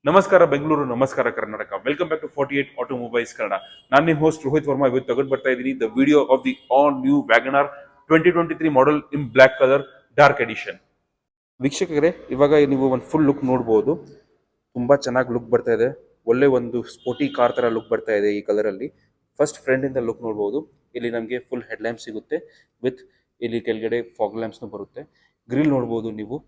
ನಮಸ್ಕಾರ ಬೆಂಗಳೂರು, ನಮಸ್ಕಾರ Karnataka. Welcome back to 48 automobiles Kannada. ನಾನು ನಿಮ್ಮ ಹೋಸ್ಟ್ ರೋಹಿತ್ ವರ್ಮಾ. ಇವತ್ತು ತಗೊಂಡು ಬರ್ತಾ ಇದ್ದೀನಿ the video of the all new wagon R 2023 model in black colour dark edition. ವೀಕ್ಷಕರೇ, ಇವಾಗ ನೀವು ಒಂದು ಫುಲ್ ಲುಕ್ ನೋಡಬಹುದು. ತುಂಬಾ ಚೆನ್ನಾಗಿ ಲುಕ್ ಬರ್ತಾ ಇದೆ. ಒಳ್ಳೆ ಒಂದು ಸ್ಪೋರ್ಟಿ ಕಾರ್ ತರ ಲುಕ್ ಬರ್ತಾ ಇದೆ ಈ ಕಲರ್ ಅಲ್ಲಿ. ಫಸ್ಟ್ ಫ್ರಂಟ್ ಇಂದ ಲುಕ್ ನೋಡಬಹುದು. ಇಲ್ಲಿ ನಮಗೆ ಫುಲ್ ಹೆಡ್ ಲ್ಯಾಂಪ್ ಸಿಗುತ್ತೆ ವಿತ್ ಇಲ್ಲಿ ಕೆಳಗಡೆ ಫಾಗ್ ಲ್ಯಾಂಪ್ಸ್ ಬರುತ್ತೆ. ಗ್ರಿಲ್ ನೋಡಬಹುದು ನೀವು,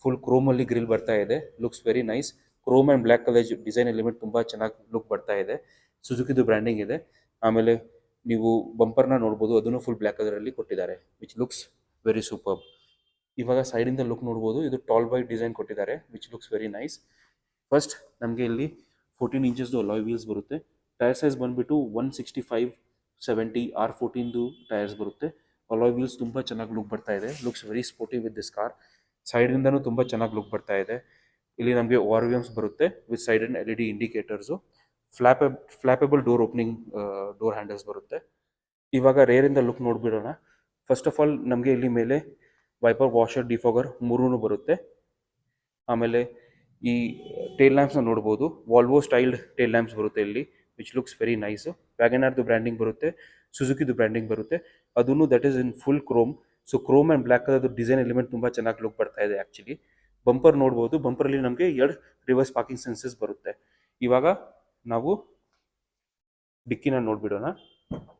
ಫುಲ್ ಕ್ರೋಮ್ ಅಲ್ಲಿ ಗ್ರಿಲ್ ಬರ್ತಾ ಇದೆ. Looks very nice. Chrome and black colour design element ತುಂಬಾ ಚೆನ್ನಾಗಿ ಲುಕ್ ಬರ್ತಾ ಇದೆ. ಸುಜುಕಿದು ಬ್ರ್ಯಾಂಡಿಂಗ್ ಇದೆ. ಆಮೇಲೆ ನೀವು ಬಂಪರ್ನ ನೋಡಬಹುದು, ಅದನ್ನು ಫುಲ್ ಬ್ಲಾಕ್ ಕಲರ್ ಅಲ್ಲಿ ಕೊಟ್ಟಿದ್ದಾರೆ, ವಿಚ್ ಲುಕ್ಸ್ ವೆರಿ ಸೂಪರ್. ಇವಾಗ ಸೈಡ್ ಇಂದ ಲುಕ್ ನೋಡಬಹುದು, ಇದು ಟಾಲ್ ಬಾಯ್ ಡಿಸೈನ್ ಕೊಟ್ಟಿದ್ದಾರೆ, which looks very nice. First ನಮಗೆ ಇಲ್ಲಿ 14 ಇಂಚಸ್ ಅಲಾಯ್ ವೀಲ್ಸ್ ಬರುತ್ತೆ. ಟೈರ್ ಸೈಜ್ ಬಂದ್ಬಿಟ್ಟು 165/70 R14 ಟೈರ್ಸ್ ಬರುತ್ತೆ. ಅಲಾಯ್ ವೀಲ್ಸ್ ತುಂಬಾ ಚೆನ್ನಾಗಿ ಲುಕ್ ಬರ್ತಾ ಇದೆ. Looks very sporty with this car. Side ಇಂದನೂ ತುಂಬಾ ಚೆನ್ನಾಗಿ ಲುಕ್ ಬರ್ತಾ ಇದೆ. ಇಲ್ಲಿ ನಮಗೆ ಓಆರ್ವಿಎಮ್ಸ್ ಬರುತ್ತೆ with side and LED indicators. Flappable door opening door handles ಬರುತ್ತೆ. ಇವಾಗ ರೇರ್ ಇಂದ ಲುಕ್ ನೋಡ್ಬಿಡೋಣ. ಫಸ್ಟ್ ಆಫ್ ಆಲ್ ನಮಗೆ ಇಲ್ಲಿ ಮೇಲೆ ವೈಪರ್, ವಾಷರ್, ಡಿಫಾಗರ್ ಮೂರೂ ಬರುತ್ತೆ. ಆಮೇಲೆ ಈ ಟೇಲ್ ಲ್ಯಾಂಪ್ಸ್ನ ನೋಡ್ಬೋದು. ವಾಲ್ವೋ ಸ್ಟೈಲ್ಡ್ ಟೇಲ್ ಲ್ಯಾಂಪ್ಸ್ ಬರುತ್ತೆ ಇಲ್ಲಿ, which looks very nice. Wagon ಆರ್ದು ಬ್ರ್ಯಾಂಡಿಂಗ್ ಬರುತ್ತೆ, ಸುಜುಕಿದು ಬ್ರ್ಯಾಂಡಿಂಗ್ ಬರುತ್ತೆ. ಅದನ್ನು that is in full chrome. So chrome and black ಕಲರ್ದು ಡಿಸೈನ್ ಎಲಿಮೆಂಟ್ ತುಂಬ ಚೆನ್ನಾಗಿ ಲುಕ್ ಬರ್ತಾ ಇದೆ ಆ್ಯಕ್ಚುಲಿ. ಬಂಪರ್ ನೋಡ್ಬೋದು. ಬಂಪರಲ್ಲಿ ನಮಗೆ 2 ರಿವರ್ಸ್ ಪಾರ್ಕಿಂಗ್ ಸೆನ್ಸಸ್ ಬರುತ್ತೆ. ಇವಾಗ ನಾವು ಡಿಕ್ಕಿನ ನೋಡ್ಬಿಡೋಣ.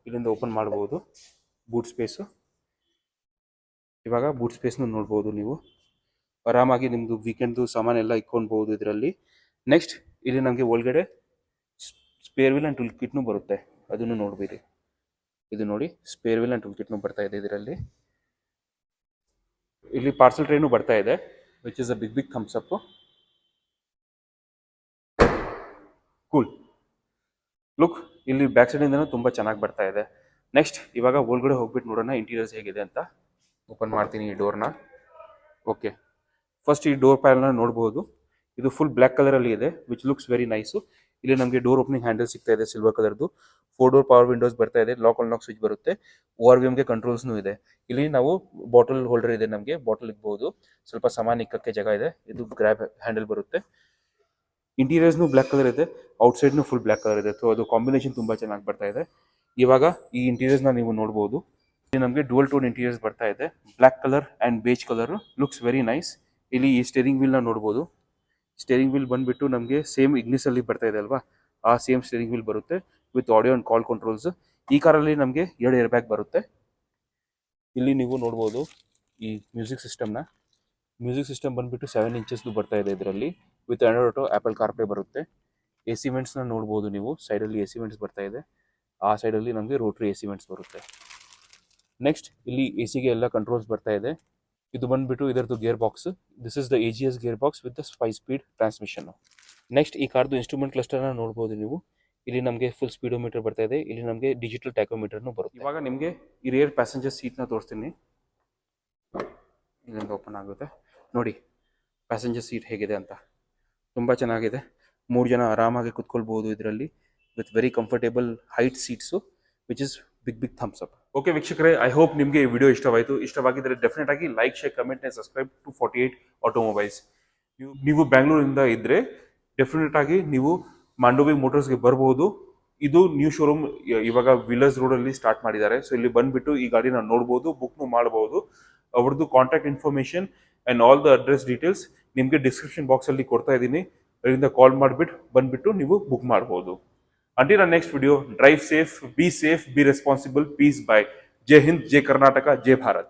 ಇಲ್ಲಿಂದ ಓಪನ್ ಮಾಡ್ಬೋದು ಬೂಟ್ ಸ್ಪೇಸು. ಇವಾಗ ಬೂಟ್ ಸ್ಪೇಸ್ನ ನೋಡ್ಬೋದು ನೀವು. ಆರಾಮಾಗಿ ನಿಮ್ಮದು ವೀಕೆಂಡ್ದು ಸಾಮಾನೆಲ್ಲ ಇಕ್ಕೊಳ್ಬಹುದು ಇದರಲ್ಲಿ. ನೆಕ್ಸ್ಟ್ ಇಲ್ಲಿ ನಮಗೆ ಒಳಗಡೆ ಸ್ಪೇರ್ ವೀಲ್ ಆ್ಯಂಡ್ ಟೂಲ್ ಕಿಟ್ನು ಬರುತ್ತೆ, ಅದನ್ನು ನೋಡ್ಬೇಡಿ. ಇದು ನೋಡಿ, ಸ್ಪೇರ್ ವೀಲ್ ಆ್ಯಂಡ್ ಟೂಲ್ ಕಿಟ್ನು ಬರ್ತಾ ಇದೆ ಇದರಲ್ಲಿ. ಇಲ್ಲಿ ಪಾರ್ಸಲ್ ಟ್ರೈನು ಬರ್ತಾ ಇದೆ, which is a big thumbs up. Cool look. ಇಲ್ಲಿ ಬ್ಯಾಕ್ ಸೈಡಿಂದನೂ ತುಂಬ ಚೆನ್ನಾಗಿ ಬರ್ತಾ ಇದೆ. ನೆಕ್ಸ್ಟ್ ಇವಾಗ ಒಳಗಡೆ ಹೋಗ್ಬಿಟ್ಟು ನೋಡೋಣ ಇಂಟೀರಿಯರ್ಸ್ ಹೇಗಿದೆ ಅಂತ. ಓಪನ್ ಮಾಡ್ತೀನಿ ಈ ಡೋರ್ನ. ಓಕೆ, ಫಸ್ಟ್ ಈ ಡೋರ್ ಪ್ಯಾನಲ್ನ ನೋಡ್ಬೋದು. ಇದು ಫುಲ್ ಬ್ಲ್ಯಾಕ್ ಕಲರಲ್ಲಿ ಇದೆ, ವಿಚ್ ಲುಕ್ಸ್ ವೆರಿ ನೈಸು. ಇಲ್ಲಿ ನಮಗೆ ಡೋರ್ ಓಪನಿಂಗ್ ಹ್ಯಾಂಡಲ್ ಸಿಗ್ತಾ ಇದೆ ಸಿಲ್ವರ್ ಕಲರ್ದು. 4 ಡೋರ್ ಪವರ್ ವಿಂಡೋಸ್ ಬರ್ತಾ ಇದೆ. ಲಾಕ್ ಆನ್ ಲಾಕ್ ಸ್ವಿಚ್ ಬರುತ್ತೆ. ORVMಗೆ ಕಂಟ್ರೋಲ್ಸ್ನೂ ಇದೆ. ಇಲ್ಲಿ ನಾವು ಬಾಟಲ್ ಹೋಲ್ಡರ್ ಇದೆ, ನಮಗೆ ಬಾಟಲ್ ಇಕ್ಬೋದು. ಸ್ವಲ್ಪ ಸಾಮಾನು ಇಕ್ಕಕ್ಕೆ ಜಾಗ ಇದೆ. ಇದು ಗ್ರ್ಯಾಬ್ ಹ್ಯಾಂಡಲ್ ಬರುತ್ತೆ. ಇಂಟೀರಿಯರ್ಸ್ನು ಬ್ಲ್ಯಾಕ್ ಕಲರ್ ಇದೆ, ಔಟ್ಸೈಡ್ನು ಫುಲ್ ಬ್ಲ್ಯಾಕ್ ಕಲರ್ ಇದೆ. ಸೊ ಅದು ಕಾಂಬಿನೇಷನ್ ತುಂಬ ಚೆನ್ನಾಗಿ ಬರ್ತಾ ಇದೆ. ಇವಾಗ ಈ ಇಂಟೀರಿಯರ್ಸ್ನ ನೀವು ನೋಡ್ಬೋದು. ಇಲ್ಲಿ ನಮಗೆ ಡುವಲ್ ಟೋನ್ ಇಂಟೀರಿಯರ್ಸ್ ಬರ್ತಾ ಇದೆ. Black colour and beige colour looks very nice. ಇಲ್ಲಿ ಈ ಸ್ಟೇರಿಂಗ್ ವೀಲ್ನ ನೋಡ್ಬೋದು. ಸ್ಟೇರಿಂಗ್ ವೀಲ್ ಬಂದುಬಿಟ್ಟು ನಮಗೆ ಸೇಮ್ ಇಗ್ನಿಸಲ್ಲಿ ಬರ್ತಾ ಇದೆ ಅಲ್ವಾ, ಆ ಸೇಮ್ ಸ್ಟೇರಿಂಗ್ ವೀಲ್ ಬರುತ್ತೆ with audio and call controls. ಈ ಕಾರಲ್ಲಿ ನಮಗೆ 2 ಏರ್ ಬ್ಯಾಗ್ ಬರುತ್ತೆ. ಇಲ್ಲಿ ನೀವು ನೋಡ್ಬೋದು ಈ ಮ್ಯೂಸಿಕ್ ಸಿಸ್ಟಮ್ ಬಂದುಬಿಟ್ಟು 7 ಇಂಚಸ್ದು ಬರ್ತಾ ಇದೆ ಇದರಲ್ಲಿ, with Android auto, apple CarPlay ಬರುತ್ತೆ. AC ವೆಂಟ್ಸ್ನ ನೋಡ್ಬೋದು ನೀವು. ಸೈಡಲ್ಲಿ AC ವೆಂಟ್ಸ್ ಬರ್ತಾ ಇದೆ. ಆ ಸೈಡಲ್ಲಿ ನಮಗೆ ರೋಟ್ರಿ AC ವೆಂಟ್ಸ್ ಬರುತ್ತೆ. ನೆಕ್ಸ್ಟ್ ಇಲ್ಲಿ AC ಗೆ ಎಲ್ಲ ಕಂಟ್ರೋಲ್ಸ್ ಬರ್ತಾ ಇದೆ. ಇದು ಬಂದ್ಬಿಟ್ಟು ಇದರದ್ದು gear box. This is the AGS gear box with the 5 speed transmission. Next ಈ ಕಾರ್ದು ಇನ್ಸ್ಟ್ರೂಮೆಂಟ್ ಕ್ಲಸ್ಟರ್ನ ನೋಡ್ಬೋದು ನೀವು. ಇಲ್ಲಿ ನಮಗೆ ಫುಲ್ ಸ್ಪೀಡೋಮೀಟರ್ ಬರ್ತಾ ಇದೆ. ಇಲ್ಲಿ ನಮಗೆ ಡಿಜಿಟಲ್ ಟ್ಯಾಕೋಮೀಟರ್ನು ಬರುತ್ತೆ. ಇವಾಗ ನಿಮಗೆ ಈ ರೇರ್ ಪ್ಯಾಸೆಂಜರ್ ಸೀಟ್ನ ತೋರಿಸ್ತೀನಿ. ಇಲ್ಲಿಂದ ಓಪನ್ ಆಗುತ್ತೆ ನೋಡಿ ಪ್ಯಾಸೆಂಜರ್ ಸೀಟ್ ಹೇಗಿದೆ ಅಂತ. ತುಂಬ ಚೆನ್ನಾಗಿದೆ. 3 ಜನ ಆರಾಮಾಗಿ ಕುತ್ಕೊಳ್ಬೋದು ಇದರಲ್ಲಿ, with very comfortable height seats, which is big thumbs up. Okay ವೀಕ್ಷಕರೇ, ಐ ಹೋಪ್ ನಿಮಗೆ ಈ ವಿಡಿಯೋ ಇಷ್ಟವಾಯಿತು. ಇಷ್ಟವಾಗಿದ್ದರೆ ಡೆಫಿನೆಟ್ ಆಗಿ like, share, comment and subscribe to 48 automobiles. ನೀವು ಬ್ಯಾಂಗ್ಳೂರಿಂದ ಇದ್ದರೆ ಡೆಫಿನೆಟ್ ಆಗಿ ನೀವು ಮಾಂಡೋವಿ ಮೋಟರ್ಸ್ಗೆ ಬರ್ಬೋದು. ಇದು ನ್ಯೂ ಶೋರೂಮ್ ಇವಾಗ ವಿಲರ್ಸ್ ರೋಡಲ್ಲಿ ಸ್ಟಾರ್ಟ್ ಮಾಡಿದ್ದಾರೆ. ಸೊ ಇಲ್ಲಿ ಬಂದುಬಿಟ್ಟು ಈ ಗಾಡಿನ ನೋಡ್ಬೋದು, ಬುಕ್ನು ಮಾಡ್ಬೋದು. ಅವ್ರದ್ದು contact information and all the address details ನಿಮಗೆ ಡಿಸ್ಕ್ರಿಪ್ಷನ್ ಬಾಕ್ಸಲ್ಲಿ ಕೊಡ್ತಾ ಇದ್ದೀನಿ. ಅದರಿಂದ ಕಾಲ್ ಮಾಡಿಬಿಟ್ಟು ಬಂದುಬಿಟ್ಟು ನೀವು ಬುಕ್ ಮಾಡ್ಬೋದು. Until our next video, drive safe, be responsible, peace, bye. Jai Hind, Jai Karnataka, Jai Bharat.